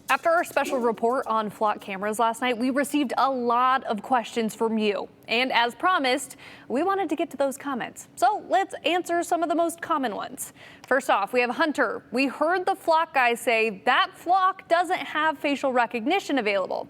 After our special report on flock cameras last night, we received a lot of questions from you. And as promised, we wanted to get to those comments. So let's answer some of the most common ones. First off, we have Hunter. We heard the flock guy say that flock doesn't have facial recognition available.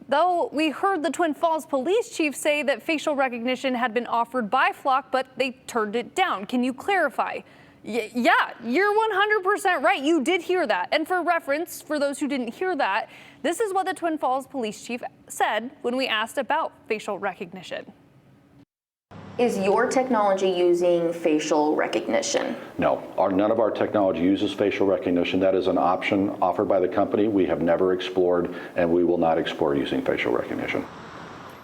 Though we heard the Twin Falls police chief say that facial recognition had been offered by Flock, but they turned it down. Can you clarify? Yeah, you're 100% right. You did hear that. And for reference, for those who didn't hear that, this is what the Twin Falls police chief said when we asked about facial recognition. Is your technology using facial recognition? No, none of our technology uses facial recognition. That is an option offered by the company. We have never explored, and we will not explore using facial recognition.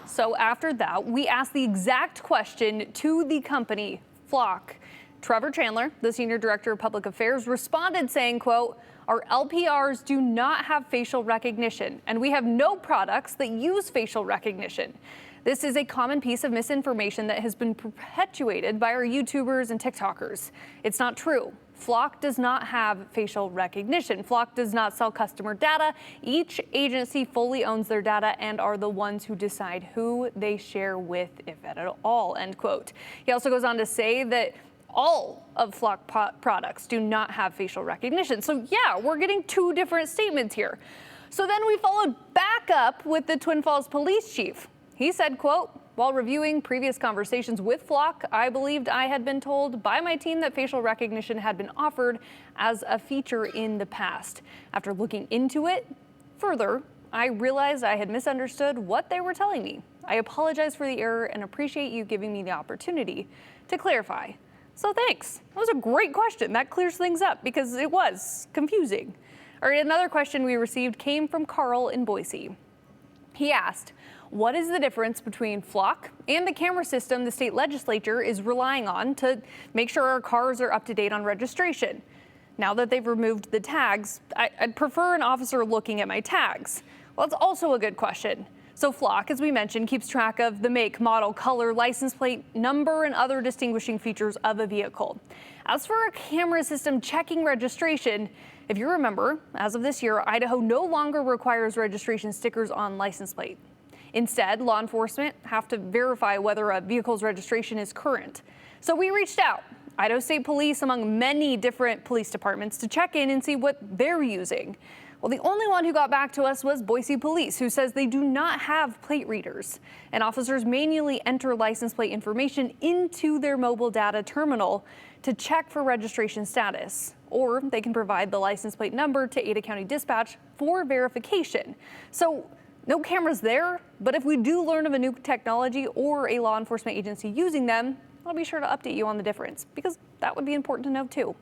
So after that, we asked the exact question to the company, Flock. Trevor Chandler, the Senior Director of Public Affairs, responded saying, quote, "Our LPRs do not have facial recognition, and we have no products that use facial recognition. This is a common piece of misinformation that has been perpetuated by our YouTubers and TikTokers. It's not true. Flock does not have facial recognition. Flock does not sell customer data. Each agency fully owns their data and are the ones who decide who they share with, if at all," end quote. He also goes on to say that all of Flock products do not have facial recognition. So yeah, we're getting two different statements here. So then we followed back up with the Twin Falls police chief. He said, quote, "While reviewing previous conversations with Flock, I believed I had been told by my team that facial recognition had been offered as a feature in the past. After looking into it further, I realized I had misunderstood what they were telling me. I apologize for the error and appreciate you giving me the opportunity to clarify." So thanks. That was a great question. That clears things up because it was confusing. All right, another question we received came from Carl in Boise. He asked, "What is the difference between Flock and the camera system the state legislature is relying on to make sure our cars are up to date on registration? Now that they've removed the tags, I'd prefer an officer looking at my tags." Well, that's also a good question. So Flock, as we mentioned, keeps track of the make, model, color, license plate, number, and other distinguishing features of a vehicle. As for a camera system checking registration, if you remember, as of this year, Idaho no longer requires registration stickers on license plate. Instead, law enforcement have to verify whether a vehicle's registration is current. So we reached out, Idaho State Police, among many different police departments, to check in and see what they're using. Well, the only one who got back to us was Boise Police, who says they do not have plate readers, and officers manually enter license plate information into their mobile data terminal to check for registration status, or they can provide the license plate number to Ada County Dispatch for verification. So no cameras there, but if we do learn of a new technology or a law enforcement agency using them, I'll be sure to update you on the difference, because that would be important to know too.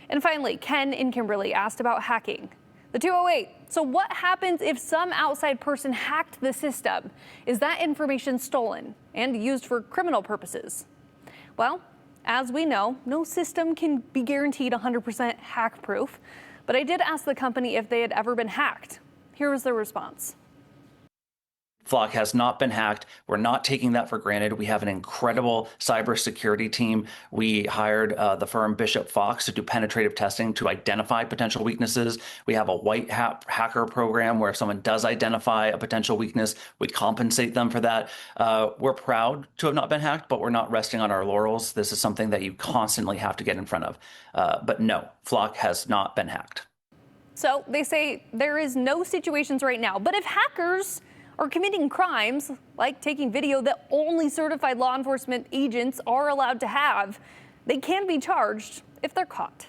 And finally, Ken in Kimberly asked about hacking. The 208, so what happens if some outside person hacked the system? Is that information stolen and used for criminal purposes? Well, as we know, no system can be guaranteed 100% hack proof, but I did ask the company if they had ever been hacked. Here was their response. Flock has not been hacked. We're not taking that for granted. We have an incredible cybersecurity team. We hired the firm Bishop Fox to do penetrative testing to identify potential weaknesses. We have a white hat hacker program where if someone does identify a potential weakness, we compensate them for that. We're proud to have not been hacked, but we're not resting on our laurels. This is something that you constantly have to get in front of. But no, Flock has not been hacked. So they say there is no situations right now, but if hackers are committing crimes, like taking video that only certified law enforcement agents are allowed to have, they can be charged if they're caught.